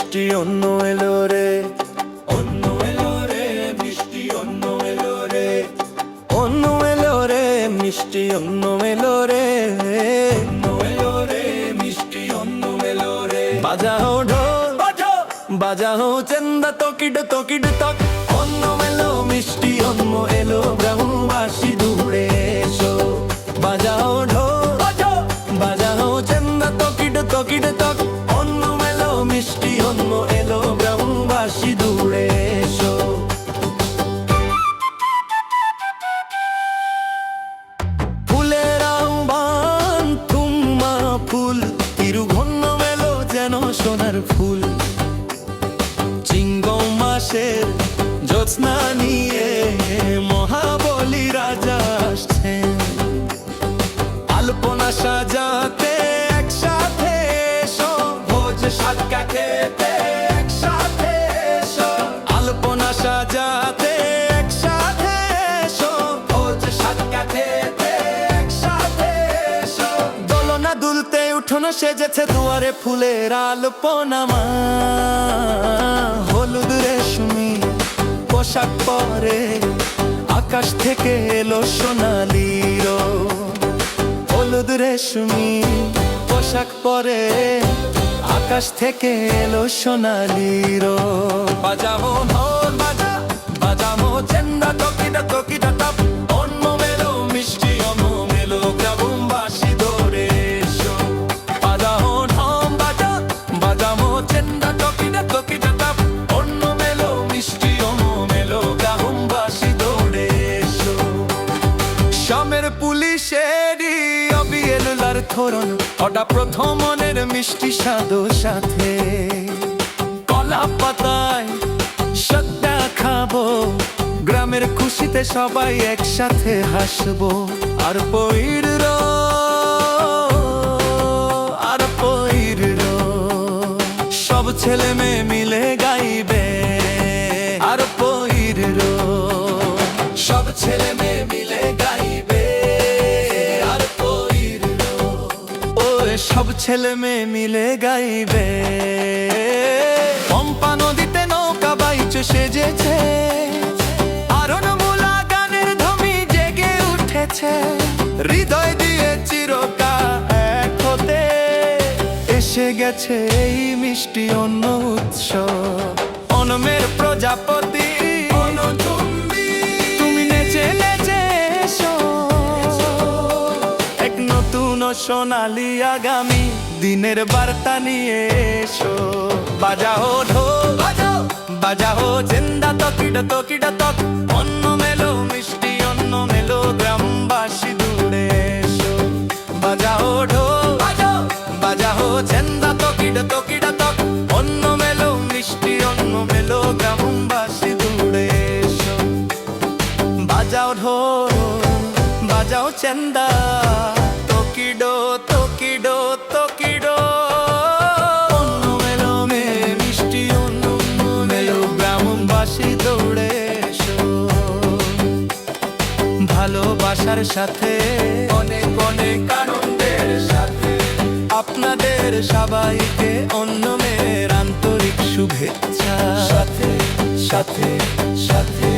মিষ্টি অন্য এলো রে, অন্য এলো রে, মিষ্টি অন্য এলো রে, অন্য এলো রে, মিষ্টি অন্য এলো রে, অন্য এলো রে, মিষ্টি অন্য এলো রে। বাজাও ঢোল বাজাও, বাজাও চেন্দা তকিড তকিড তক, অন্য এলো মিষ্টি অন্য এলো, গ্রামবাসী দূরে এসো। বাজাও ঢোল বাজাও, বাজাও চেন্দা তকিড তকিড তক, অন্য এলো মিষ্টি অন্য এলো, গ্রামবাসী দূরে এসো। ফুলের আহ্বান তুমা ফুল, তিরুঘন্ন মেলো যেন সোনার ফুল। চিঙ্গম মাসের জ্যোৎস্না নিয়ে মহাবলী রাজা আসছেন, আলপনা সাজাতে একসাথে এসো, ভোজ সাতকা খেতে একসাথে এসো। আলপনা সাজাতে একসাথে এসো, ভোজ সাতকা খেতে একসাথে এসো। দোলনা দুলতে উঠোনো সেজেছে, দুয়ারে ফুলের আলপনা মা। হলুদ রেশমি পোশাক পরে আকাশ থেকে এলো সোনালি রোদ। হলুদ রেশমি পোশাক পরে আকাশ থেকে এলো সোনালি রোদ। বাজাবো ঢোল বাজা, বাজাবো চেন্দা তকিটা তকিটা টপ, অন্য মেলো মিষ্টি অন্য মেলো, গ্রামবাসী দৌড়ে এসো। বাজাবো ঢোল বাজা, বাজাবো চেন্দা তকিটা তকিটা টপ, অন্য মেলো মিষ্টি অন্য মেলো, গ্রামবাসী দৌড়ে এসো। শামের পুলিশেরই অবিয়েলার ধরন, ওটা প্রথমনের মিষ্টি স্বাদো সাথে। কলা পাতায় সদ্যা খাবো, গ্রামের খুশিতে সবাই একসাথে হাসবো। আর পইর রো, আর পইর রো, সব ছেলে মেয়ে মিলে গাইবে। আর পইর রো, সব ছেলে মেয়ে মিলে গাইবে। আর পইর রো, ও সব ছেলে মেয়ে মিলে গাইবে। পম্পা নদীতে নৌকা বাইচ সেজেছে, আরণমূলা গানের ধ্বনি জেগে উঠেছে। হৃদয় দিয়ে চিরকাল এক হতে এসে গেছে এই মিষ্টি অন্য উৎসব। অনমের প্রজাপতি তুমি নেচে নেচে এসো, এক নতুন সোনালি আগামী দিনের বার্তা নিয়ে এসো। বাজাও ঢোল বাজাও, বাজাও চেন্দা তকিড তকিড তক, অন্য মেলো মিষ্টি অন্য মেলো, গ্রামবাসী দূরে এসো। বাজাও ঢোল বাজাও, বাজাও চেন্দা তকিড তকিড তক, অন্য মেলো মিষ্টি অন্য মেলো, গ্রামবাসী দূরে এসো। বাজাও ঢোল বাজাও চেন্দা তকিডো তকিডো তকিডো, অন্য মেলো মে মিষ্টি অন্য মেলো, গ্রামবাসী দৌড়ে এসো। ভালোবাসার সাথে অনেক অনেক আনন্দের সাথে আপনাদের সবাইকে অন্য মেয়ের আন্তরিক শুভেচ্ছা। সাথে সাথে সাথে